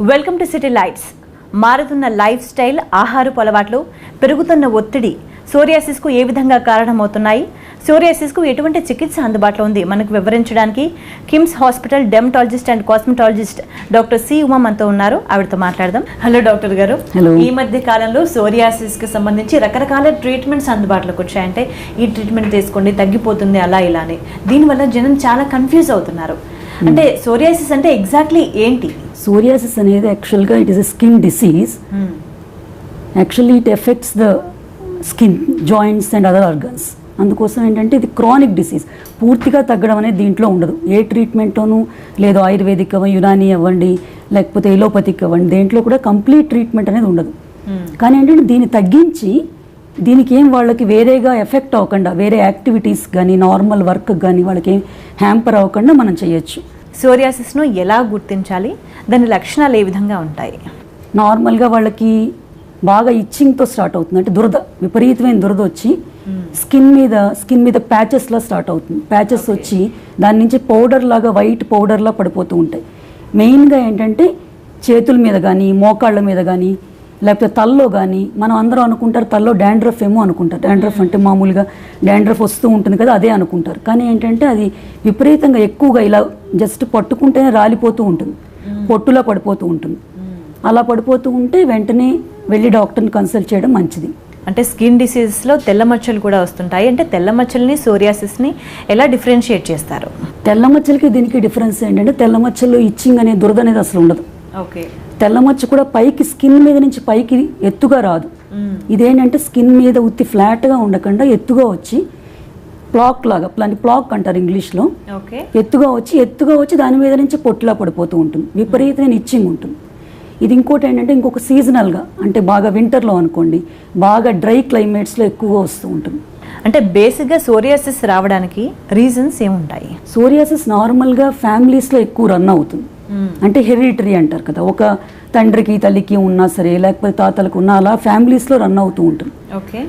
Welcome to city lights. మారుతున్న life style, ఆహారపు అలవాట్లు, పెరుగుతున్న ఒత్తిడి సోరియాసిస్కు ఏ విధంగా కారణమవుతున్నాయి, సోరియాసిస్కు ఎటువంటి చికిత్స అందుబాటులో ఉంది మనకు వివరించడానికి KIMS hospital dermatologist and cosmetologist doctor C Uma మనతో ఉన్నారు. ఆవిడతో మాట్లాడదాం. హలో డాక్టర్ గారు. ఈ మధ్య కాలంలో సోరియాసిస్కి సంబంధించి రకరకాల ట్రీట్మెంట్స్ అందుబాటులోకి వచ్చాయంటే ఈ ట్రీట్మెంట్ తీసుకోండి తగ్గిపోతుంది అలా ఇలా అని. దీనివల్ల జనం చాలా కన్ఫ్యూజ్ అవుతున్నారు. అంటే సోరియాసిస్ అంటే ఎగ్జాక్ట్లీ ఏంటి? సోరియాసిస్ అనేది యాక్చువల్గా it is a skin disease. Actually it effects the skin, joints and other organs. అందుకోసం ఏంటంటే ఇది క్రానిక్ డిసీజ్. పూర్తిగా తగ్గడం అనేది దీంట్లో ఉండదు. ఏ ట్రీట్మెంట్తోనూ లేదు, ఆయుర్వేదిక్ అవ్వండి, యునానీ అవ్వండి, లేకపోతే ఎలోపతిక్ అవ్వండి, దేంట్లో కూడా కంప్లీట్ ట్రీట్మెంట్ అనేది ఉండదు. కానీ ఏంటంటే దీన్ని తగ్గించి దీనికి ఏం వాళ్ళకి వేరేగా ఎఫెక్ట్ అవ్వకుండా, వేరే యాక్టివిటీస్ కానీ నార్మల్ వర్క్ కానీ వాళ్ళకి ఏం హ్యాంపర్ అవ్వకుండా మనం చేయొచ్చు. సోరియాసిస్ను ఎలా గుర్తించాలి, దాని లక్షణాలు ఏ విధంగా ఉంటాయి? నార్మల్గా వాళ్ళకి బాగా ఇచ్చింగ్తో స్టార్ట్ అవుతుంది. అంటే దురద, విపరీతమైన దురద వచ్చి స్కిన్ మీద ప్యాచెస్లా స్టార్ట్ అవుతుంది. ప్యాచెస్ వచ్చి దాని నుంచి పౌడర్ లాగా, వైట్ పౌడర్లా పడిపోతూ ఉంటాయి. మెయిన్గా ఏంటంటే చేతుల మీద కానీ, మోకాళ్ళ మీద కానీ, లేకపోతే తల్లో కానీ. మనం అందరం అనుకుంటారు తల్లో డాండ్రఫ్ ఏమో అనుకుంటారు. డాండ్రఫ్ అంటే మామూలుగా డాండ్రఫ్ వస్తూ ఉంటుంది కదా, అదే అనుకుంటారు. కానీ ఏంటంటే అది విపరీతంగా ఎక్కువగా ఇలా జస్ట్ పట్టుకుంటేనే రాలిపోతూ ఉంటుంది, పొట్టులా పడిపోతూ ఉంటుంది. అలా పడిపోతూ ఉంటే వెంటనే వెళ్ళి డాక్టర్ని కన్సల్ట్ చేయడం మంచిది. అంటే స్కిన్ డిసీజెస్లో తెల్ల మచ్చలు కూడా వస్తుంటాయి. అంటే తెల్ల మచ్చల్ని, సోరియాసిస్ని ఎలా డిఫరెన్షియేట్ చేస్తారు? తెల్ల మచ్చలకి దీనికి డిఫరెన్స్ ఏంటంటే తెల్ల మచ్చల్లో ఇచ్చింగ్ అనే దురద అనేది అసలు ఉండదు. ఓకే. తెల్ల మచ్చ కూడా పైకి, స్కిన్ మీద నుంచి పైకి ఎత్తుగా రాదు. ఇదేంటంటే స్కిన్ మీద ఉత్తి ఫ్లాట్గా ఉండకుండా ఎత్తుగా వచ్చి ప్లాక్ లాగా, ప్లాక్ అంటారు ఇంగ్లీష్లో, ఎత్తుగా వచ్చి దాని మీద నుంచి పొట్టులా పడిపోతూ ఉంటుంది. విపరీతమైన ఇచ్చింగ్ ఉంటుంది. ఇది ఇంకోటి ఏంటంటే ఇంకొక సీజనల్గా, అంటే బాగా వింటర్లో అనుకోండి, బాగా డ్రై క్లైమేట్స్లో ఎక్కువగా వస్తూ ఉంటుంది. అంటే బేసిక్గా సోరియాసిస్ రావడానికి రీజన్స్ ఏముంటాయి? సోరియాసిస్ నార్మల్గా ఫ్యామిలీస్లో ఎక్కువ రన్ అవుతుంది. అంటే హెరిడిటరీ అంటారు కదా, ఒక తండ్రికి తల్లికి ఉన్నా సరే, లేకపోతే తాతలకు ఉన్నా, అలా ఫ్యామిలీస్లో రన్ అవుతూ ఉంటుంది. ఓకే.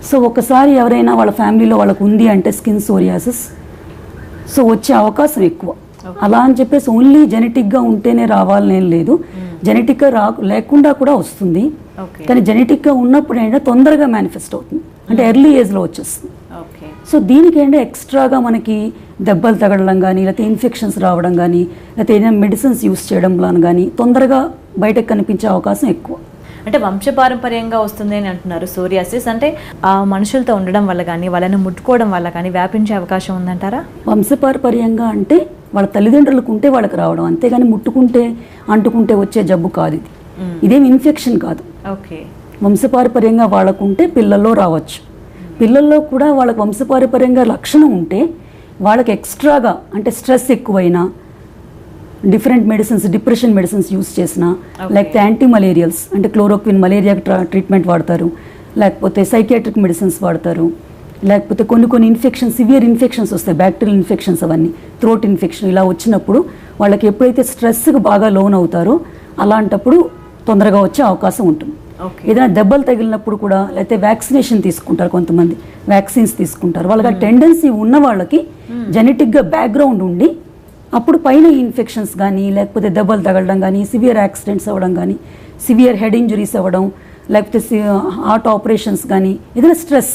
సో ఒకసారి ఎవరైనా వాళ్ళ ఫ్యామిలీలో వాళ్ళకు ఉంది అంటే స్కిన్ సోరియాసిస్, సో వచ్చే అవకాశం ఎక్కువ. అలా అని చెప్పేసి ఓన్లీ జెనెటిక్గా ఉంటేనే రావాలని ఏం లేదు. జెనెటిక్గా లేకుండా కూడా వస్తుంది. కానీ జెనెటిక్గా ఉన్నప్పుడు ఏంటంటే తొందరగా మేనిఫెస్ట్ అవుతుంది, అంటే ఎర్లీ ఏజ్లో వచ్చేస్తుంది. సో దీనికి ఏంటంటే ఎక్స్ట్రాగా మనకి దెబ్బలు తగలడం కానీ, లేకపోతే ఇన్ఫెక్షన్స్ రావడం కానీ, లేకపోతే ఏదైనా మెడిసిన్స్ యూస్ చేయడం కానీ తొందరగా బయటకు కనిపించే అవకాశం ఎక్కువ. అంటే వంశపారంపర్యంగా వస్తుంది అని అంటున్నారు సోరియాసిస్. అంటే ఆ మనుషులతో ఉండడం వల్ల కానీ, వాళ్ళని ముట్టుకోవడం వల్ల కానీ వ్యాపించే అవకాశం ఉందంటారా? వంశపారంపర్యంగా అంటే వాళ్ళ తల్లిదండ్రులకు ఉంటే వాళ్ళకి రావడం, అంతేగాని ముట్టుకుంటే అంటుకుంటే వచ్చే జబ్బు కాదు ఇది. ఇదేం ఇన్ఫెక్షన్ కాదు. ఓకే. వంశపారంపర్యంగా వాళ్ళకుంటే పిల్లల్లో రావచ్చు. పిల్లల్లో కూడా వాళ్ళకి వంశపారంపర్యంగా లక్షణం ఉంటే వాళ్ళకి ఎక్స్ట్రాగా, అంటే స్ట్రెస్ ఎక్కువైనా, different medicines, depression medicines use చేసినా, లేకపోతే యాంటీ మలేరియల్స్ అంటే క్లోరోక్విన్ మలేరియా ట్రీట్మెంట్ వాడతారు, లేకపోతే సైకియాట్రిక్ మెడిసిన్స్ వాడతారు, లేకపోతే కొన్ని ఇన్ఫెక్షన్స్, సివియర్ ఇన్ఫెక్షన్స్ వస్తాయి, బ్యాక్టీరియల్ ఇన్ఫెక్షన్స్, అవన్నీ థ్రోట్ ఇన్ఫెక్షన్ ఇలా వచ్చినప్పుడు వాళ్ళకి ఎప్పుడైతే స్ట్రెస్కి బాగా లోన్ అవుతారో అలాంటప్పుడు తొందరగా వచ్చే అవకాశం ఉంటుంది. ఏదైనా దెబ్బలు తగిలినప్పుడు కూడా, లేకపోతే వ్యాక్సినేషన్ తీసుకుంటారు, కొంతమంది వ్యాక్సిన్స్ తీసుకుంటారు, వాళ్ళకి టెండెన్సీ ఉన్న వాళ్ళకి జెనెటిక్గా బ్యాక్గ్రౌండ్ ఉండి అప్పుడు పైన ఇన్ఫెక్షన్స్ కానీ, లేకపోతే దెబ్బలు తగలడం కానీ, సివియర్ యాక్సిడెంట్స్ అవ్వడం కానీ, సివియర్ హెడ్ ఇంజరీస్ అవ్వడం, లేకపోతే హార్ట్ ఆపరేషన్స్ కానీ, ఏదైనా స్ట్రెస్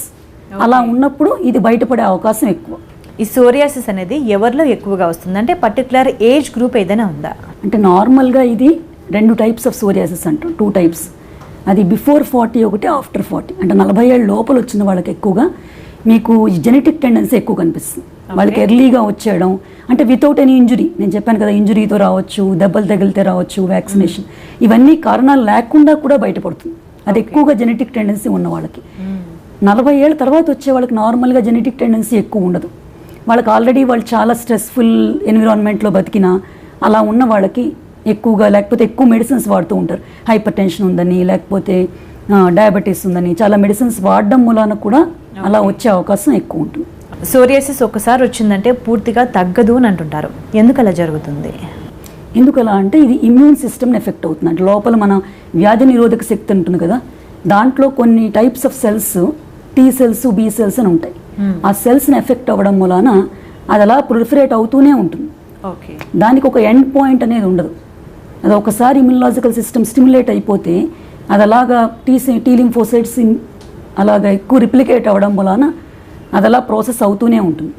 అలా ఉన్నప్పుడు ఇది బయటపడే అవకాశం ఎక్కువ. ఈ సోరియాసిస్ అనేది ఎవరిలో ఎక్కువగా వస్తుంది? అంటే పర్టికులర్ ఏజ్ గ్రూప్ ఏదైనా ఉందా? అంటే నార్మల్గా ఇది 2 టైప్స్ ఆఫ్ సోరియాసిస్ అంటాం, 2 టైప్స్. అది బిఫోర్ 40 ఒకటి, ఆఫ్టర్ 40. అంటే 40 ఏళ్ళ లోపల వచ్చిన వాళ్ళకి ఎక్కువగా మీకు జెనెటిక్ టెండెన్సీ ఎక్కువ కనిపిస్తుంది. వాళ్ళకి ఎర్లీగా వచ్చేయడం, అంటే వితౌట్ ఎనీ ఇంజురీ. నేను చెప్పాను కదా, ఇంజురీతో రావచ్చు, దెబ్బలు తగిలితే రావచ్చు, వ్యాక్సినేషన్, ఇవన్నీ కారణాలు లేకుండా కూడా బయటపడుతుంది. అది ఎక్కువగా జెనెటిక్ టెండెన్సీ ఉన్న వాళ్ళకి. 40 ఏళ్ళ తర్వాత వచ్చే వాళ్ళకి నార్మల్గా జెనెటిక్ టెండెన్సీ ఎక్కువ ఉండదు. వాళ్ళకి ఆల్రెడీ వాళ్ళు చాలా స్ట్రెస్ఫుల్ ఎన్విరాన్మెంట్లో బతికినా అలా ఉన్న వాళ్ళకి ఎక్కువగా, లేకపోతే ఎక్కువ మెడిసిన్స్ వాడుతూ ఉంటారు. హైపర్ టెన్షన్ ఉందని, లేకపోతే డయాబెటీస్ ఉందని, చాలా మెడిసిన్స్ వాడడం మూలాన కూడా అలా వచ్చే అవకాశం ఎక్కువ ఉంటుంది. సోరియాసిస్ ఒకసారి వచ్చిందంటే పూర్తిగా తగ్గదు అని అంటుంటారు. ఎందుకు అలా జరుగుతుంది? ఎందుకలా అంటే ఇది ఇమ్యూన్ సిస్టమ్ని ఎఫెక్ట్ అవుతుంది. అంటే లోపల మన వ్యాధి నిరోధక శక్తి ఉంటుంది కదా, దాంట్లో కొన్ని types of cells, T cells, B cells అని ఉంటాయి. ఆ సెల్స్ని ఎఫెక్ట్ అవ్వడం మూలాన అది అలా ప్రొలిఫరేట్ అవుతూనే ఉంటుంది. దానికి ఒక ఎండ్ పాయింట్ అనేది ఉండదు. అది ఒకసారి ఇమ్యునలాజికల్ సిస్టమ్ స్టిమ్యులేట్ అయిపోతే అది అలాగా టీ లింఫోసైట్స్ అలాగా ఎక్కువ రిప్లికేట్ అవ్వడం వలన అది అలా ప్రాసెస్ అవుతూనే ఉంటుంది.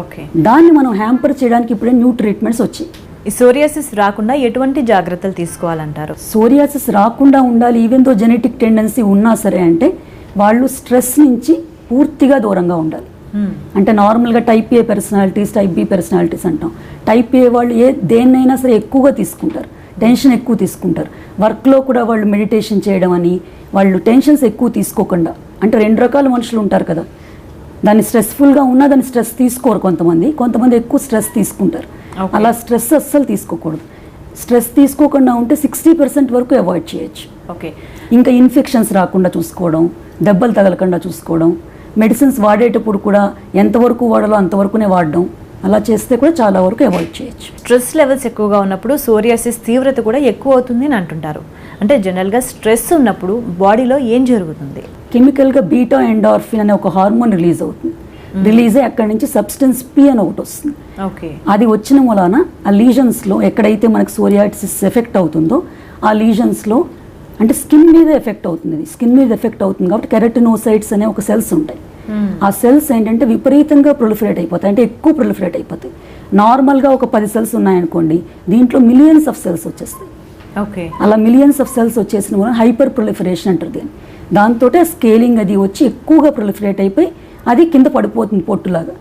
ఓకే, దాన్ని మనం హ్యాంపర్ చేయడానికి ఇప్పుడే న్యూ ట్రీట్మెంట్స్ వచ్చాయి. ఈ సోరియాసిస్ రాకుండా ఎటువంటి జాగ్రత్తలు తీసుకోవాలంటారు? సోరియాసిస్ రాకుండా ఉండాలి ఈవెన్ దో జెనెటిక్ టెండెన్సీ ఉన్నా సరే అంటే వాళ్ళు స్ట్రెస్ నుంచి పూర్తిగా దూరంగా ఉండాలి. అంటే నార్మల్గా టైప్ ఏ పర్సనాలిటీస్, టైప్ బి పర్సనాలిటీస్ అంటాం. టైప్ ఏ వాళ్ళు దేన్నైనా సరే ఎక్కువగా తీసుకుంటారు, టెన్షన్ ఎక్కువ తీసుకుంటారు. వర్క్లో కూడా వాళ్ళు మెడిటేషన్ చేయడం అని, వాళ్ళు టెన్షన్స్ ఎక్కువ తీసుకోకుండా, అంటే 2 రకాల మనుషులు ఉంటారు కదా, దాన్ని స్ట్రెస్ఫుల్గా ఉన్నా దాన్ని స్ట్రెస్ తీసుకోరు కొంతమంది ఎక్కువ స్ట్రెస్ తీసుకుంటారు. అలా స్ట్రెస్ అస్సలు తీసుకోకూడదు. స్ట్రెస్ తీసుకోకుండా ఉంటే 60% వరకు అవాయిడ్ చేయొచ్చు. ఓకే, ఇంకా ఇన్ఫెక్షన్స్ రాకుండా చూసుకోవడం, దెబ్బలు తగలకుండా చూసుకోవడం, మెడిసిన్స్ వాడేటప్పుడు కూడా ఎంతవరకు వాడాలో అంతవరకునే వాడడం, అలా చేస్తే కూడా చాలా వరకు అవాయిడ్ చేయొచ్చు. స్ట్రెస్ లెవెల్స్ ఎక్కువగా ఉన్నప్పుడు సోరియాసిస్ తీవ్రత కూడా ఎక్కువ అవుతుంది అని అంటుంటారు. అంటే జనరల్గా స్ట్రెస్ ఉన్నప్పుడు బాడీలో ఏం జరుగుతుంది? కెమికల్గా బీటా ఎండార్ఫిన్ అనే ఒక హార్మోన్ రిలీజ్ అవుతుంది. రిలీజ్ అయ్యి అక్కడి నుంచి సబ్స్టెన్స్ పి అని ఒకటి వస్తుంది. ఓకే, అది వచ్చిన వలన ఆ లీజన్స్లో ఎక్కడైతే మనకు సోరియాసిస్ ఎఫెక్ట్ అవుతుందో ఆ లీజన్స్లో, అంటే స్కిన్ మీద ఎఫెక్ట్ అవుతుంది. స్కిన్ మీద ఎఫెక్ట్ అవుతుంది కాబట్టి కెరటినోసైట్స్ అనే ఒక సెల్స్ ఉంటాయి. ఆ సెల్స్ ఏంటంటే విపరీతంగా ప్రొలిఫరేట్ అయిపోతాయి, అంటే ఎక్కువ ప్రొలిఫరేట్ అయిపోతాయి. నార్మల్గా ఒక 10 సెల్స్ ఉన్నాయనుకోండి, దీంట్లో మిలియన్స్ ఆఫ్ సెల్స్ వచ్చేస్తాయి. ఓకే, అలా మిలియన్స్ ఆఫ్ సెల్స్ వచ్చేసిన వల్ల హైపర్ ప్రొలిఫరేషన్ అంటారు దీన్ని. దాంతో స్కేలింగ్ అది వచ్చి ఎక్కువగా ప్రొలిఫరేట్ అయిపోయి అది కింద పడిపోతుంది పొట్టులాగా.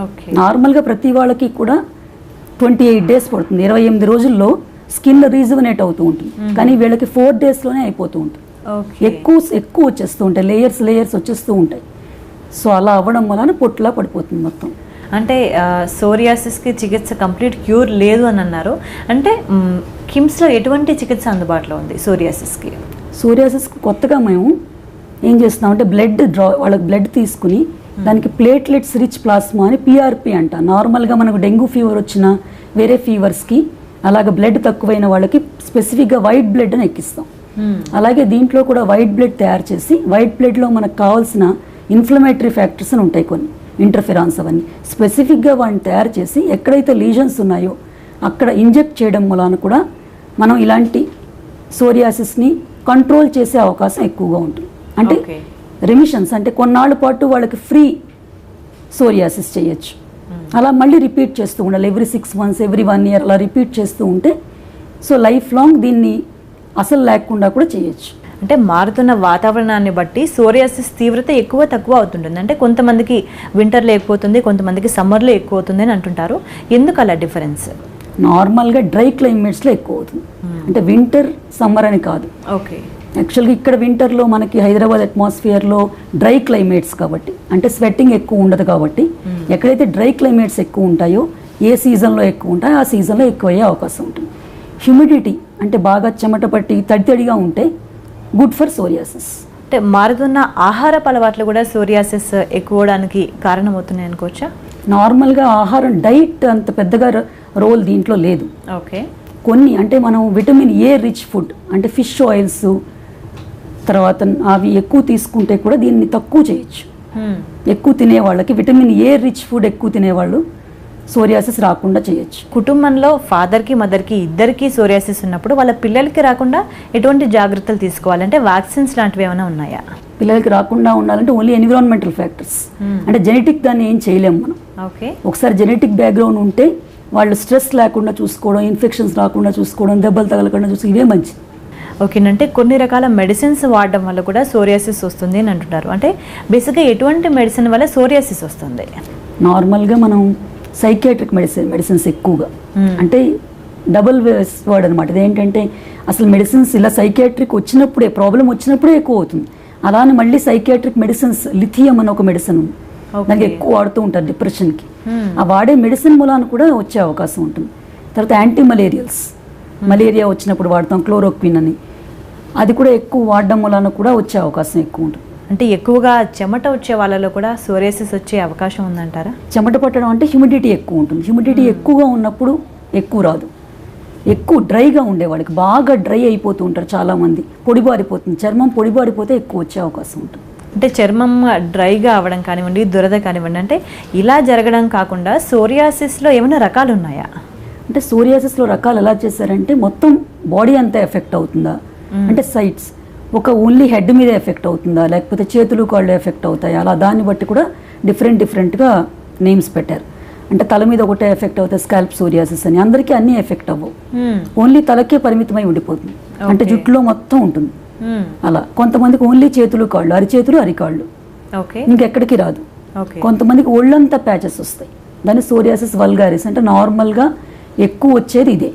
ఓకే, నార్మల్గా ప్రతి వాళ్ళకి కూడా 28 డేస్ పడుతుంది, 28 రోజుల్లో స్కిన్ రీజువనేట్ అవుతూ ఉంటుంది. కానీ వీళ్ళకి 4 డేస్లోనే అయిపోతూ ఉంటుంది. ఎక్కువ వచ్చేస్తూ ఉంటాయి, లేయర్స్ వచ్చేస్తూ ఉంటాయి. సో అలా అవ్వడం వలన పొట్టులా పడిపోతుంది మొత్తం. అంటే సోరియాసిస్కి చికిత్స కంప్లీట్ క్యూర్ లేదు అని అన్నారు. అంటే కిమ్స్లో ఎటువంటి చికిత్స అందుబాటులో ఉంది సోరియాసిస్కి? సోరియాసిస్కి కొత్తగా మేము ఏం చేస్తున్నామంటే వాళ్ళకి బ్లడ్ తీసుకుని దానికి ప్లేట్లెట్స్ రిచ్ ప్లాస్మా అని పిఆర్పి అంట. నార్మల్గా మనకు డెంగ్యూ ఫీవర్ వచ్చిన వేరే ఫీవర్స్కి అలాగే బ్లడ్ తక్కువైన వాళ్ళకి స్పెసిఫిక్గా వైట్ బ్లడ్ అని ఎక్కిస్తాం. అలాగే దీంట్లో కూడా వైట్ బ్లడ్ తయారు చేసి వైట్ బ్లడ్లో మనకు కావాల్సిన ఇన్ఫ్లమేటరీ ఫ్యాక్టర్స్ అని ఉంటాయి కొన్ని, ఇంటర్ఫెరాన్స్ అవన్నీ స్పెసిఫిక్గా వాటిని తయారు చేసి ఎక్కడైతే లీజన్స్ ఉన్నాయో అక్కడ ఇంజెక్ట్ చేయడం వలన కూడా మనం ఇలాంటి సోరియాసిస్ని కంట్రోల్ చేసే అవకాశం ఎక్కువగా ఉంటుంది. అంటే రెమిషన్స్, అంటే కొన్నాళ్ళ పాటు వాళ్ళకి ఫ్రీ సోరియాసిస్ చేయొచ్చు. అలా మళ్ళీ రిపీట్ చేస్తూ ఉండాలి, ఎవ్రీ 6 months, ఎవ్రీ 1 year అలా రిపీట్ చేస్తూ ఉంటే సో లైఫ్ లాంగ్ దీన్ని అసలు లేకుండా కూడా చేయొచ్చు. అంటే మారుతున్న వాతావరణాన్ని బట్టి సోరియాసిస్ తీవ్రత ఎక్కువ తక్కువ అవుతుంటుంది. అంటే కొంతమందికి వింటర్లో ఎక్కువ అవుతుంది, కొంతమందికి సమ్మర్లో ఎక్కువ అవుతుంది అని అంటుంటారు. ఎందుకు అలా డిఫరెన్స్? నార్మల్గా డ్రై క్లైమేట్స్లో ఎక్కువ అవుతుంది, అంటే వింటర్ సమ్మర్ అని కాదు. ఓకే, యాక్చువల్గా ఇక్కడ వింటర్లో మనకి హైదరాబాద్ అట్మాస్ఫియర్లో డ్రై క్లైమేట్స్ కాబట్టి, అంటే స్వెట్టింగ్ ఎక్కువ ఉండదు కాబట్టి ఎక్కడైతే డ్రై క్లైమేట్స్ ఎక్కువ ఉంటాయో ఏ సీజన్లో ఎక్కువ ఉంటాయో ఆ సీజన్లో ఎక్కువ అయ్యే అవకాశం ఉంటుంది. హ్యూమిడిటీ అంటే బాగా చెమట పట్టి తడితడిగా ఉంటే గుడ్ ఫర్ సోరియాసిస్. అంటే మారుతున్న ఆహారపు అలవాట్లు కూడా సోరియాసిస్ ఎక్కువ అవడానికి కారణమవుతున్నాయి అనుకోవచ్చా? నార్మల్గా ఆహారం డైట్ అంత పెద్దగా రోల్ దీంట్లో లేదు. ఓకే, కొన్ని అంటే మనం విటమిన్ ఏ రిచ్ ఫుడ్ అంటే ఫిష్ ఆయిల్స్ తర్వాత అవి ఎక్కువ తీసుకుంటే కూడా దీన్ని తక్కువ చేయొచ్చు. ఎక్కువ తినేవాళ్ళకి విటమిన్ ఏ రిచ్ ఫుడ్ ఎక్కువ తినేవాళ్ళు సోరియాసిస్ రాకుండా చేయొచ్చు. కుటుంబంలో ఫాదర్కి మదర్కి ఇద్దరికి సోరియాసిస్ ఉన్నప్పుడు వాళ్ళ పిల్లలకి రాకుండా ఎటువంటి జాగ్రత్తలు తీసుకోవాలంటే వ్యాక్సిన్స్ లాంటివి ఏమైనా ఉన్నాయా? పిల్లలకి రాకుండా ఉండాలంటే ఓన్లీ ఎన్విరాన్మెంటల్ ఫ్యాక్టర్స్, అంటే జెనెటిక్ దాన్ని ఏం చేయలేము మనం. ఓకే, ఒకసారి జెనెటిక్ బ్యాక్గ్రౌండ్ ఉంటే వాళ్ళు స్ట్రెస్ లేకుండా చూసుకోవడం, ఇన్ఫెక్షన్స్ రాకుండా చూసుకోవడం, దెబ్బలు తగలకుండా చూసుకోవడం, ఇవే మంచిది. ఓకేనంటే కొన్ని రకాల మెడిసిన్స్ వాడడం వల్ల కూడా సోరియాసిస్ వస్తుంది అని అంటున్నారు. అంటే బేసిక్గా ఎటువంటి మెడిసిన్ వల్ల సోరియాసిస్ వస్తుంది? నార్మల్గా మనం సైకియాట్రిక్ మెడిసిన్స్ ఎక్కువగా, అంటే డబుల్ వర్డ్ అనమాట. ఇదేంటంటే అసలు మెడిసిన్స్ ఇలా సైకియాట్రిక్ వచ్చినప్పుడే ప్రాబ్లం వచ్చినప్పుడే ఎక్కువ అవుతుంది. అలానే మళ్ళీ సైకియాట్రిక్ మెడిసిన్స్ లిథియం అని ఒక మెడిసిన్ ఉంది, దానికి ఎక్కువ వాడుతూ ఉంటారు డిప్రెషన్కి. ఆ వాడే మెడిసిన్ మూలాన కూడా వచ్చే అవకాశం ఉంటుంది. తర్వాత యాంటీ మలేరియల్స్, మలేరియా వచ్చినప్పుడు వాడతాం క్లోరోక్విన్ అని, అది కూడా ఎక్కువ వాడడం మూలాన కూడా వచ్చే అవకాశం ఎక్కువ ఉంటుంది. అంటే ఎక్కువగా చెమట వచ్చే వాళ్ళలో కూడా సోరియాసిస్ వచ్చే అవకాశం ఉందంటారా? చెమట పట్టడం అంటే హ్యూమిడిటీ ఎక్కువ ఉంటుంది. హ్యూమిడిటీ ఎక్కువగా ఉన్నప్పుడు ఎక్కువ రాదు. ఎక్కువ డ్రైగా ఉండేవాడికి బాగా డ్రై అయిపోతూ ఉంటారు చాలామంది, పొడిబారిపోతుంది, చర్మం పొడిబారిపోతే ఎక్కువ వచ్చే అవకాశం ఉంటుంది. అంటే చర్మం డ్రైగా అవ్వడం కానివ్వండి, దురద కానివ్వండి, అంటే ఇలా జరగడం కాకుండా సోరియాసిస్లో ఏమైనా రకాలు ఉన్నాయా? అంటే సోరియాసిస్లో రకాలు ఎలా చేశారంటే మొత్తం బాడీ అంతా ఎఫెక్ట్ అవుతుందా అంటే సైట్స్ ఒక ఓన్లీ హెడ్ మీద ఎఫెక్ట్ అవుతుందా లేకపోతే చేతులు కాళ్ళు ఎఫెక్ట్ అవుతాయి అలా దాన్ని బట్టి కూడా డిఫరెంట్గా నేమ్స్ పెట్టారు. అంటే తల మీద ఒకటే ఎఫెక్ట్ అవుతాయి స్కాల్ప్ సోరియాసిస్ అని, అందరికీ అన్నీ ఎఫెక్ట్ అవ్వవు, ఓన్లీ తలకే పరిమితమై ఉండిపోతుంది, అంటే జుట్టులో మొత్తం ఉంటుంది. అలా కొంతమందికి ఓన్లీ చేతులు కాళ్ళు, అరిచేతులు అరికాళ్ళు, ఇంకెక్కడికి రాదు. కొంతమందికి ఒళ్ళంతా ప్యాచెస్ వస్తాయి, దాన్ని సోరియాసిస్ వల్గారిస్ అంటే నార్మల్గా ఎక్కువ వచ్చేది ఇదే.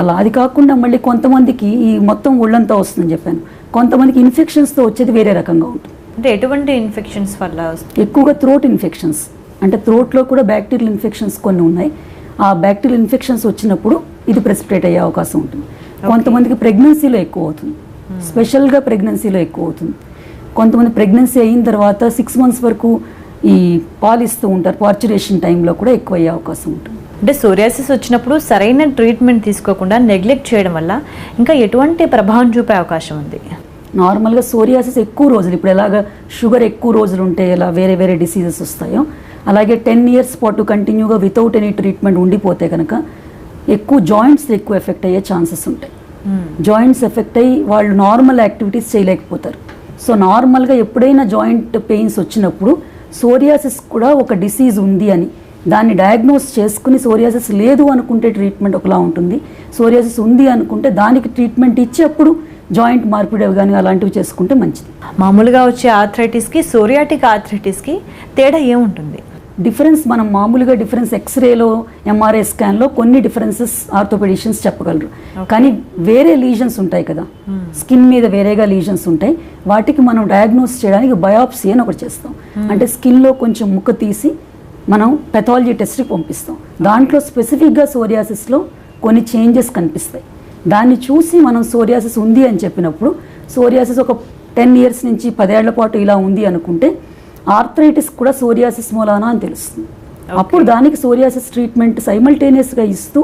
అలా అది కాకుండా మళ్ళీ కొంతమందికి ఈ మొత్తం ఒళ్ళంతా వస్తుందని చెప్పాను, కొంతమందికి ఇన్ఫెక్షన్స్తో వచ్చేది వేరే రకంగా ఉంటుంది. అంటే ఎటువంటి ఇన్ఫెక్షన్స్ వల్ల? ఎక్కువగా థ్రోట్ ఇన్ఫెక్షన్స్, అంటే థ్రోట్లో కూడా బ్యాక్టీరియల్ ఇన్ఫెక్షన్స్ కొన్ని ఉన్నాయి. ఆ బ్యాక్టీరియల్ ఇన్ఫెక్షన్స్ వచ్చినప్పుడు ఇది ప్రెసిపిటేట్ అయ్యే అవకాశం ఉంటుంది. కొంతమందికి ప్రెగ్నెన్సీలో ఎక్కువ అవుతుంది, స్పెషల్గా ప్రెగ్నెన్సీలో ఎక్కువ అవుతుంది. కొంతమంది ప్రెగ్నెన్సీ అయిన తర్వాత 6 months వరకు ఈ పాలిస్తూ ఉంటారు, పార్చురేషన్ టైంలో కూడా ఎక్కువ అయ్యే అవకాశం ఉంటుంది. అంటే సోరియాసిస్ వచ్చినప్పుడు సరైన ట్రీట్మెంట్ తీసుకోకుండా నెగ్లెక్ట్ చేయడం వల్ల ఇంకా ఎటువంటి ప్రభావం చూపే అవకాశం ఉంది? నార్మల్గా సోరియాసిస్ ఎక్కువ రోజులు, ఇప్పుడు ఎలాగ షుగర్ ఎక్కువ రోజులు ఉంటే ఎలా వేరే వేరే డిసీజెస్ వస్తాయో అలాగే 10 years పాటు కంటిన్యూగా వితౌట్ ఎనీ ట్రీట్మెంట్ ఉండిపోతే కనుక ఎక్కువ జాయింట్స్ ఎక్కువ ఎఫెక్ట్ అయ్యే ఛాన్సెస్ ఉంటాయి. జాయింట్స్ ఎఫెక్ట్ అయ్యి వాళ్ళు నార్మల్ యాక్టివిటీస్ చేయలేకపోతారు. సో నార్మల్గా ఎప్పుడైనా జాయింట్ పెయిన్స్ వచ్చినప్పుడు సోరియాసిస్ కూడా ఒక డిసీజ్ ఉంది అని దాన్ని డయాగ్నోస్ చేసుకుని సోరియాసిస్ లేదు అనుకుంటే ట్రీట్మెంట్ ఒకలా ఉంటుంది, సోరియాసిస్ ఉంది అనుకుంటే దానికి ట్రీట్మెంట్ ఇచ్చి అప్పుడు జాయింట్ మార్పిడి కానీ అలాంటివి చేసుకుంటే మంచిది. మామూలుగా వచ్చే ఆర్థరైటిస్కి సోరియాటిక్ ఆర్థరైటిస్కి తేడా ఏముంటుంది? డిఫరెన్స్ మనం మామూలుగా డిఫరెన్స్ ఎక్స్రేలో ఎంఆర్ఐ స్కాన్లో కొన్ని డిఫరెన్సెస్ ఆర్థోపెడిషియన్స్ చెప్పగలరు, కానీ వేరే లీజన్స్ ఉంటాయి కదా, స్కిన్ మీద వేరేగా లీజన్స్ ఉంటాయి, వాటికి మనం డయాగ్నోస్ చేయడానికి బయాప్సీ అని ఒకటి చేస్తాం. అంటే స్కిన్లో కొంచెం ముక్క తీసి మనం పెథాలజీ టెస్ట్కి పంపిస్తాం. దాంట్లో స్పెసిఫిక్గా సోరియాసిస్లో కొన్ని చేంజెస్ కనిపిస్తాయి, దాన్ని చూసి మనం సోరియాసిస్ ఉంది అని చెప్పినప్పుడు సోరియాసిస్ ఒక 10 years నుంచి 10 ఏళ్ల పాటు ఇలా ఉంది అనుకుంటే ఆర్థరైటిస్ కూడా సోరియాసిస్ మూలానా అని తెలుస్తుంది. అప్పుడు దానికి సోరియాసిస్ ట్రీట్మెంట్ సైమల్టేనియస్గా ఇస్తూ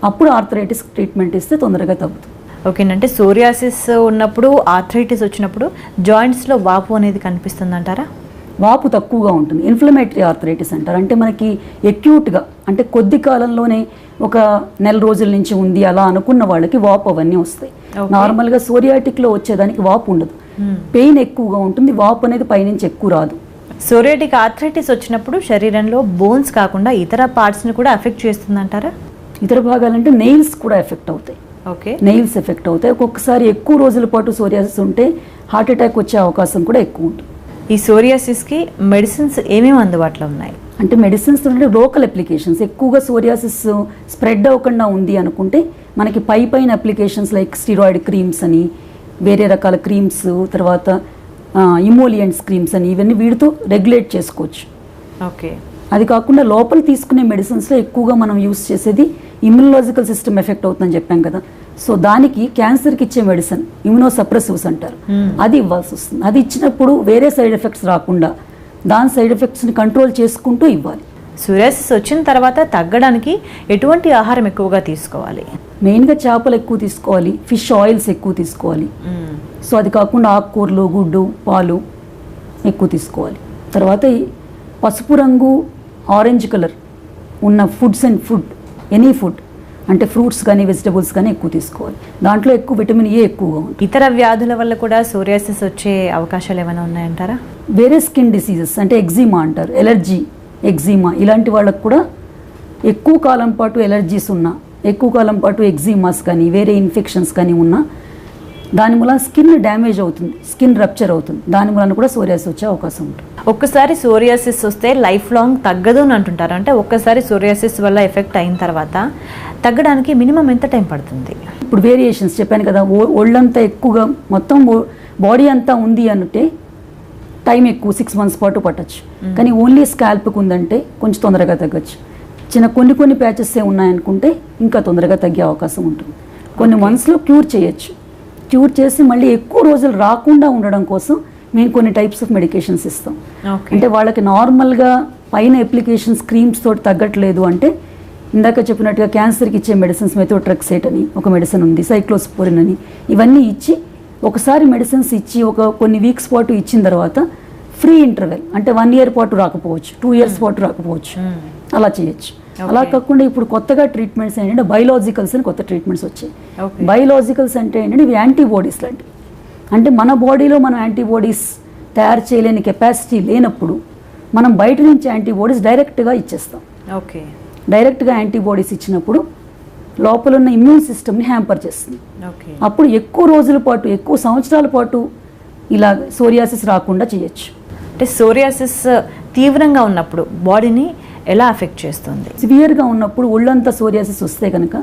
అప్పుడు ఆర్థరైటిస్ ట్రీట్మెంట్ ఇస్తే తొందరగా తగ్గుతుంది. ఓకేనంటే సోరియాసిస్ ఉన్నప్పుడు ఆర్థరైటిస్ వచ్చినప్పుడు జాయింట్స్లో వాపు అనేది కనిపిస్తుంది అంటారా? వాపు తక్కువగా ఉంటుంది, ఇన్ఫ్లమేటరీ ఆర్థరైటిస్ అంటారు. అంటే మనకి ఎక్యూట్గా అంటే కొద్ది కాలంలోనే ఒక 1 నెల రోజుల నుంచి ఉంది అలా అనుకున్న వాళ్ళకి వాపు అవన్నీ వస్తాయి. నార్మల్గా సోరియాటిక్లో వచ్చేదానికి వాపు ఉండదు, పెయిన్ ఎక్కువగా ఉంటుంది, వాపు అనేది పైనుంచి ఎక్కువ రాదు. సోరియాటిక్ ఆర్థరైటిస్ వచ్చినప్పుడు శరీరంలో బోన్స్ కాకుండా ఇతర పార్ట్స్ని కూడా ఎఫెక్ట్ చేస్తుందంటారా? ఇతర భాగాలంటే నెయిల్స్ కూడా ఎఫెక్ట్ అవుతాయి. ఓకే, నెయిల్స్ ఎఫెక్ట్ అవుతాయి. ఒక్కొక్కసారి ఎక్కువ రోజుల పాటు సోరియాసిస్ ఉంటే హార్ట్ అటాక్ వచ్చే అవకాశం కూడా ఎక్కువ ఉంటుంది. ఈ సోరియాసిస్కి మెడిసిన్స్ ఏమేమి అందుబాటులో ఉన్నాయి? అంటే మెడిసిన్స్ అంటే లోకల్ అప్లికేషన్స్, ఎక్కువగా సోరియాసిస్ స్ప్రెడ్ అవ్వకుండా ఉంది అనుకుంటే మనకి పైన అప్లికేషన్స్ లైక్ స్టిరాయిడ్ క్రీమ్స్ అని వేరే రకాల క్రీమ్స్, తర్వాత ఇమోలియంట్స్ క్రీమ్స్ అని ఇవన్నీ వీటితో రెగ్యులేట్ చేసుకోవచ్చు. ఓకే, అది కాకుండా లోపల తీసుకునే మెడిసిన్స్లో ఎక్కువగా మనం యూస్ చేసేది ఇమ్యునలాజికల్ సిస్టమ్ ఎఫెక్ట్ అవుతుందని చెప్పాం కదా, సో దానికి క్యాన్సర్కి ఇచ్చే మెడిసిన్ ఇమ్యునోసప్రెసివ్స్ అంటారు, అది ఇవ్వాల్సి వస్తుంది. అది ఇచ్చినప్పుడు వేరే సైడ్ ఎఫెక్ట్స్ రాకుండా దాని సైడ్ ఎఫెక్ట్స్ని కంట్రోల్ చేసుకుంటూ ఇవ్వాలి. సోరియాసిస్ వచ్చిన తర్వాత తగ్గడానికి ఎటువంటి ఆహారం ఎక్కువగా తీసుకోవాలి? మెయిన్గా చేపలు ఎక్కువ తీసుకోవాలి, ఫిష్ ఆయిల్స్ ఎక్కువ తీసుకోవాలి. సో అది కాకుండా ఆకుకూరలు, గుడ్డు, పాలు ఎక్కువ తీసుకోవాలి. తర్వాత పసుపు రంగు, ఆరెంజ్ కలర్ ఉన్న ఫుడ్స్ అండ్ ఎనీ ఫుడ్ అంటే ఫ్రూట్స్ కానీ వెజిటబుల్స్ కానీ ఎక్కువ తీసుకోవాలి. దాంట్లో ఎక్కువ విటమిన్ ఏ ఎక్కువగా ఉంటుంది. ఇతర వ్యాధుల వల్ల కూడా సోరియాసిస్ వచ్చే అవకాశాలు ఏమైనా ఉన్నాయంటారా? వేరే స్కిన్ డిసీజెస్ అంటే ఎగ్జిమా అంటారు, ఎలర్జీ, ఎగ్జిమా ఇలాంటి వాళ్ళకు కూడా ఎక్కువ కాలం పాటు ఎలర్జీస్ ఉన్నా, ఎక్కువ కాలం పాటు ఎగ్జిమాస్ కానీ వేరే ఇన్ఫెక్షన్స్ కానీ ఉన్నా దాని మూలన స్కిన్ డ్యామేజ్ అవుతుంది, స్కిన్ రప్చర్ అవుతుంది, దాని మూలన కూడా సోరియాసిస్ వచ్చే అవకాశం ఉంటుంది. ఒక్కసారి సోరియాసిస్ వస్తే లైఫ్ లాంగ్ తగ్గదు అని అంటుంటారు. అంటే ఒక్కసారి సోరియాసిస్ వల్ల ఎఫెక్ట్ అయిన తర్వాత తగ్గడానికి మినిమం ఎంత టైం పడుతుంది? ఇప్పుడు వేరియేషన్స్ చెప్పాను కదా, ఒళ్ళంతా ఎక్కువగా మొత్తం బాడీ అంతా ఉంది అంటే టైం ఎక్కువ 6 months పాటు పట్టచ్చు. కానీ ఓన్లీ స్కాల్ప్కి ఉందంటే కొంచెం తొందరగా తగ్గచ్చు. కొన్ని ప్యాచెస్ ఉన్నాయనుకుంటే ఇంకా తొందరగా తగ్గే అవకాశం ఉంటుంది. కొన్ని మంత్స్లో క్యూర్ చేయొచ్చు. క్యూర్ చేసి మళ్ళీ ఎక్కువ రోజులు రాకుండా ఉండడం కోసం మేము కొన్ని టైప్స్ ఆఫ్ మెడికేషన్స్ ఇస్తాం. అంటే వాళ్ళకి నార్మల్గా పైన అప్లికేషన్స్ క్రీమ్స్ తోటి తగ్గట్లేదు అంటే ఇందాక చెప్పినట్టుగా క్యాన్సర్కి ఇచ్చే మెడిసిన్స్ మెథోట్రెక్సేట్ అని ఒక మెడిసిన్ ఉంది, సైక్లోస్పోరిన్ అని, ఇవన్నీ ఇచ్చి ఒకసారి మెడిసిన్స్ ఇచ్చి కొన్ని వీక్స్ పాటు ఇచ్చిన తర్వాత ఫ్రీ ఇంటర్వెల్ అంటే 1 year పాటు రాకపోవచ్చు, 2 years పాటు రాకపోవచ్చు, అలా చేయొచ్చు. అలా కాకుండా ఇప్పుడు కొత్తగా ట్రీట్మెంట్స్ ఏంటంటే బయోలాజికల్స్ అని కొత్త ట్రీట్మెంట్స్ వచ్చాయి. Okay. బయోలాజికల్స్ అంటే ఏంటంటే ఇవి యాంటీబాడీస్ లాంటివి. అంటే మన బాడీలో మనం యాంటీబాడీస్ తయారు చేయలేని కెపాసిటీ లేనప్పుడు మనం బయట నుంచి యాంటీబాడీస్ డైరెక్ట్గా ఇచ్చేస్తాం. ఓకే. డైరెక్ట్గా యాంటీబాడీస్ ఇచ్చినప్పుడు లోపల ఉన్న ఇమ్యూన్ సిస్టమ్ని హ్యాంపర్ చేస్తుంది. ఓకే. అప్పుడు ఎక్కువ రోజుల పాటు ఎక్కువ సంవత్సరాల పాటు ఇలా సోరియాసిస్ రాకుండా చేయొచ్చు. అంటే సోరియాసిస్ తీవ్రంగా ఉన్నప్పుడు బాడీని ఎలా అఫెక్ట్ చేస్తుంది? సివియర్గా ఉన్నప్పుడు ఒళ్ళంతా సోరియాసిస్ వస్తే కనుక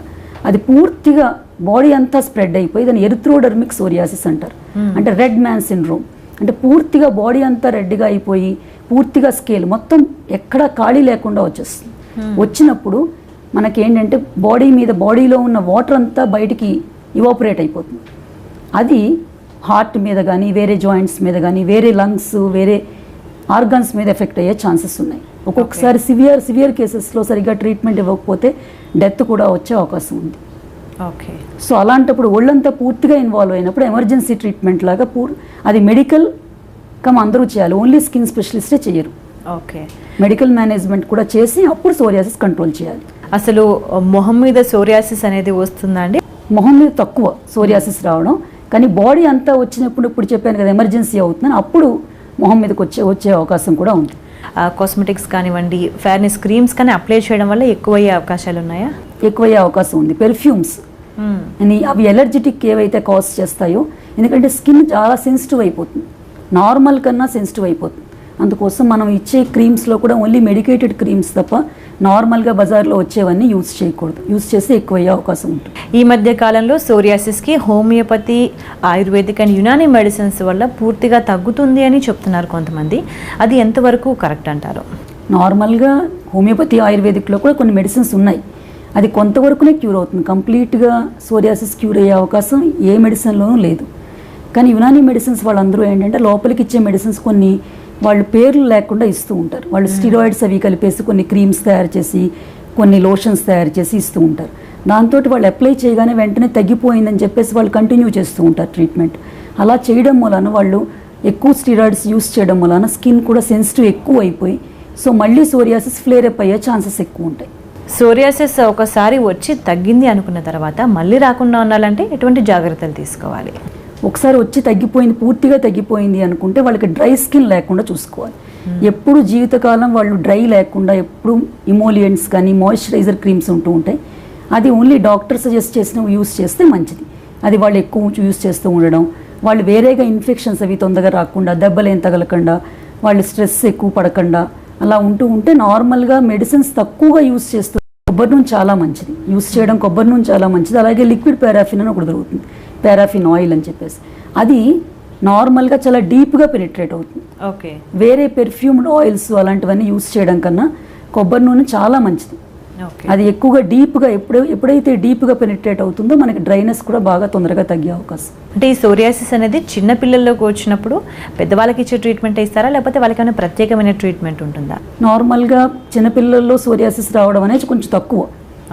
అది పూర్తిగా బాడీ అంతా స్ప్రెడ్ అయిపోయి దాన్ని ఎరిథ్రోడర్మిక్ సోరియాసిస్ అంటారు. అంటే రెడ్ మ్యాన్ సిండ్రోమ్. అంటే పూర్తిగా బాడీ అంతా రెడ్గా అయిపోయి పూర్తిగా స్కేల్ మొత్తం ఎక్కడ ఖాళీ లేకుండా వచ్చేస్తుంది. వచ్చినప్పుడు మనకి ఏంటంటే బాడీలో ఉన్న వాటర్ అంతా బయటికి ఇవాపరేట్ అయిపోతుంది. అది హార్ట్ మీద కానీ వేరే జాయింట్స్ మీద కానీ వేరే లంగ్స్ వేరే ఆర్గన్స్ మీద ఎఫెక్ట్ అయ్యే ఛాన్సెస్ ఉన్నాయి. ఒక్కొక్కసారి సివియర్ కేసెస్లో సరిగ్గా ట్రీట్మెంట్ ఇవ్వకపోతే డెత్ కూడా వచ్చే అవకాశం ఉంది. ఓకే. సో అలాంటప్పుడు ఒళ్ళంతా పూర్తిగా ఇన్వాల్వ్ అయినప్పుడు ఎమర్జెన్సీ ట్రీట్మెంట్ లాగా అది మెడికల్ అందరూ చేయాలి, ఓన్లీ స్కిన్ స్పెషలిస్టే చేయరు. ఓకే. మెడికల్ మేనేజ్మెంట్ కూడా చేసి అప్పుడు సోరియాసిస్ కంట్రోల్ చేయాలి. అసలు మొహం మీద సోరియాసిస్ అనేది వస్తుందండి? మొహం మీద తక్కువ సోరియాసిస్ రావడం, కానీ బాడీ అంతా వచ్చినప్పుడు ఇప్పుడు చెప్పాను కదా ఎమర్జెన్సీ అవుతుందని అప్పుడు మొహం మీదకి వచ్చే అవకాశం కూడా ఉంది. కాస్మెటిక్స్ కానివ్వండి, ఫెయిర్నెస్ క్రీమ్స్ కానీ అప్లై చేయడం వల్ల ఎక్కువయ్యే అవకాశాలు ఉన్నాయా? ఎక్కువయ్యే అవకాశం ఉంది. పెర్ఫ్యూమ్స్ అని అవి ఎలర్జెటిక్ ఏవైతే కాజ్ చేస్తాయో, ఎందుకంటే స్కిన్ చాలా సెన్సిటివ్ అయిపోతుంది, నార్మల్ కన్నా సెన్సిటివ్ అయిపోతుంది. అందుకోసం మనం ఇచ్చే క్రీమ్స్లో కూడా ఓన్లీ మెడికేటెడ్ క్రీమ్స్ తప్ప నార్మల్గా బజార్లో వచ్చేవన్నీ యూజ్ చేయకూడదు. యూజ్ చేస్తే ఎక్కువయ్యే అవకాశం ఉంటుంది. ఈ మధ్య కాలంలో సోరియాసిస్కి homeopathy, ayurvedic and Unani medicines వల్ల పూర్తిగా తగ్గుతుంది అని చెప్తున్నారు కొంతమంది. అది ఎంతవరకు కరెక్ట్ అంటారు? నార్మల్గా హోమియోపతి ఆయుర్వేదిక్లో కూడా కొన్ని మెడిసిన్స్ ఉన్నాయి. అది కొంతవరకునే క్యూర్ అవుతుంది. కంప్లీట్గా సోరియాసిస్ క్యూర్ అయ్యే అవకాశం ఏ మెడిసిన్లోనూ లేదు. కానీ యునానీ మెడిసిన్స్ వాళ్ళందరూ ఏంటంటే లోపలికి ఇచ్చే మెడిసిన్స్ కొన్ని వాళ్ళు పేర్లు లేకుండా ఇస్తూ ఉంటారు. వాళ్ళు స్టిరాయిడ్స్ అవి కలిపేసి కొన్ని క్రీమ్స్ తయారు చేసి కొన్ని లోషన్స్ తయారు చేసి ఇస్తూ ఉంటారు. దాంతో వాళ్ళు అప్లై చేయగానే వెంటనే తగ్గిపోయిందని చెప్పేసి వాళ్ళు కంటిన్యూ చేస్తూ ఉంటారు ట్రీట్మెంట్. అలా చేయడం వలన వాళ్ళు ఎక్కువ స్టిరాయిడ్స్ యూస్ చేయడం వలన స్కిన్ కూడా సెన్సిటివ్ ఎక్కువ అయిపోయి సో మళ్ళీ సోరియాసిస్ ఫ్లేర్ అప్ అయ్యే ఛాన్సెస్ ఎక్కువ ఉంటాయి. సోరియాసిస్ ఒకసారి వచ్చి తగ్గింది అనుకున్న తర్వాత మళ్ళీ రాకుండా ఉండాలంటే ఎటువంటి జాగ్రత్తలు తీసుకోవాలి? ఒకసారి వచ్చి తగ్గిపోయింది, పూర్తిగా తగ్గిపోయింది అనుకుంటే వాళ్ళకి డ్రై స్కిన్ లేకుండా చూసుకోవాలి. ఎప్పుడు జీవితకాలం వాళ్ళు డ్రై లేకుండా ఎప్పుడు ఇమోలియంట్స్ కానీ మాయిశ్చరైజర్ క్రీమ్స్ ఉంటూ ఉంటాయి. అది ఓన్లీ డాక్టర్ సజెస్ట్ చేసినవి యూస్ చేస్తే మంచిది. అది వాళ్ళు ఎక్కువ యూస్ చేస్తూ ఉండడం, వాళ్ళు వేరేగా ఇన్ఫెక్షన్స్ అవి తొందరగా రాకుండా, దెబ్బలేం తగలకుండా, వాళ్ళు స్ట్రెస్ ఎక్కువ పడకుండా అలా ఉంటే నార్మల్గా మెడిసిన్స్ తక్కువగా యూస్ చేస్తూ కొబ్బరి నూనె చాలా మంచిది. యూస్ చేయడం కొబ్బరి నూనె చాలా మంచిది. అలాగే లిక్విడ్ పారాఫిన్ అని ఒకటి దొరుకుతుంది, పారాఫిన్ ఆయిల్ అని చెప్పేసి. అది నార్మల్గా చాలా డీప్గా పెనిట్రేట్ అవుతుంది. ఓకే. వేరే పెర్ఫ్యూమ్డ్ ఆయిల్స్ అలాంటివన్నీ యూస్ చేయడం కన్నా కొబ్బరి నూనె చాలా మంచిది. అది ఎక్కువగా డీప్గా ఎప్పుడైతే డీప్గా పెనిట్రేట్ అవుతుందో మనకి డ్రైనెస్ కూడా బాగా తొందరగా తగ్గే అవకాశం. అంటే ఈ సోరియాసిస్ అనేది చిన్న పిల్లల్లోకి వచ్చినప్పుడు పెద్దవాళ్ళకి ఇచ్చే ట్రీట్మెంట్ ఇస్తారా, లేకపోతే వాళ్ళకి ఏమైనా ప్రత్యేకమైన ట్రీట్మెంట్ ఉంటుందా? నార్మల్గా చిన్నపిల్లల్లో సోరియాసిస్ రావడం అనేది కొంచెం తక్కువ.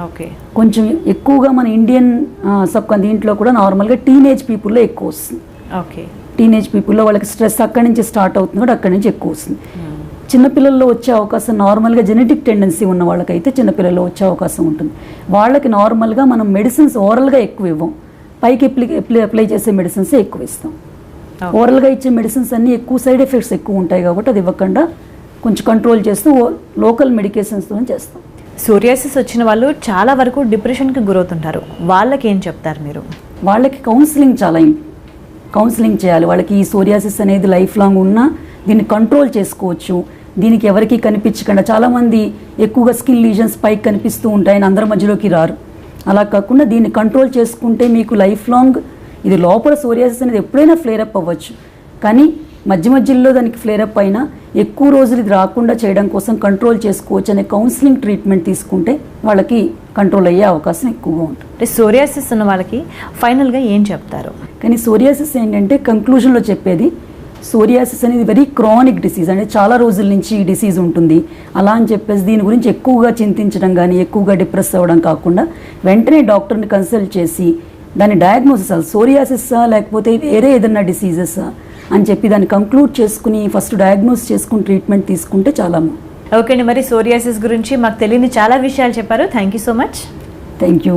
ఓకే. కొంచెం ఎక్కువగా మన ఇండియన్ దీంట్లో కూడా నార్మల్గా టీనేజ్ పీపుల్లో ఎక్కువ వస్తుంది. ఓకే. టీనేజ్ పీపుల్లో వాళ్ళకి స్ట్రెస్ అక్కడి నుంచి స్టార్ట్ అవుతుంది కూడా అక్కడి నుంచి ఎక్కువ వస్తుంది. చిన్నపిల్లల్లో వచ్చే అవకాశం నార్మల్గా జెనెటిక్ టెండెన్సీ ఉన్న వాళ్ళకైతే చిన్నపిల్లల్లో వచ్చే అవకాశం ఉంటుంది. వాళ్ళకి నార్మల్గా మనం మెడిసిన్స్ ఓరల్గా ఎక్కువ ఇవ్వం, పైకి అప్లై చేసే మెడిసిన్సే ఎక్కువ ఇస్తాం. ఓరల్గా ఇచ్చే మెడిసిన్స్ అన్నీ ఎక్కువ సైడ్ ఎఫెక్ట్స్ ఎక్కువ ఉంటాయి కాబట్టి అది ఇవ్వకుండా కొంచెం కంట్రోల్ చేస్తూ లోకల్ మెడికేషన్స్తో చేస్తాం. సోరియాసిస్ వచ్చిన వాళ్ళు చాలా వరకు డిప్రెషన్కి గురవుతుంటారు. వాళ్ళకి ఏం చెప్తారు మీరు? వాళ్ళకి కౌన్సిలింగ్ చేయాలి. వాళ్ళకి ఈ సోరియాసిస్ అనేది లైఫ్ లాంగ్ ఉన్నా దీన్ని కంట్రోల్ చేసుకోవచ్చు. దీనికి ఎవరికి కనిపించకుండా, చాలామంది ఎక్కువగా స్కిన్ లీజన్స్ పైకి కనిపిస్తూ ఉంటాయని అందరి మధ్యలోకి రారు. అలా కాకుండా దీన్ని కంట్రోల్ చేసుకుంటే మీకు లైఫ్ లాంగ్ ఇది లోపల సోరియాసిస్ అనేది ఎప్పుడైనా ఫ్లేర్ అప్ అవ్వచ్చు, కానీ మధ్యలో దానికి ఫ్లేర్ అప్ అయినా ఎక్కువ రోజులు ఇది రాకుండా చేయడం కోసం కంట్రోల్ చేసుకోవచ్చు అనే కౌన్సిలింగ్ ట్రీట్మెంట్ తీసుకుంటే వాళ్ళకి కంట్రోల్ అయ్యే అవకాశం ఎక్కువగా ఉంటుంది. అంటే సోరియాసిస్ ఉన్న వాళ్ళకి ఫైనల్గా ఏం చెప్తారు? కానీ సోరియాసిస్ ఏంటంటే కంక్లూజన్లో చెప్పేది, సోరియాసిస్ అనేది వెరీ క్రానిక్ డిసీజ్, అంటే చాలా రోజుల నుంచి ఈ డిసీజ్ ఉంటుంది. అలా అని చెప్పేసి దీని గురించి ఎక్కువగా చింతించడం కానీ ఎక్కువగా డిప్రెస్ అవ్వడం కాకుండా వెంటనే డాక్టర్ని కన్సల్ట్ చేసి దాని డయాగ్నోసిస్ సోరియాసిస్సా లేకపోతే వేరే ఏదన్నా డిసీజెసా అని చెప్పి దాన్ని కంక్లూడ్ చేసుకుని ఫస్ట్ డయాగ్నోస్ చేసుకుని ట్రీట్మెంట్ తీసుకుంటే చాలా. ఓకే అండి, మరి సోరియాసిస్ గురించి మాకు తెలియని చాలా విషయాలు చెప్పారు. Thank you so much. Thank you.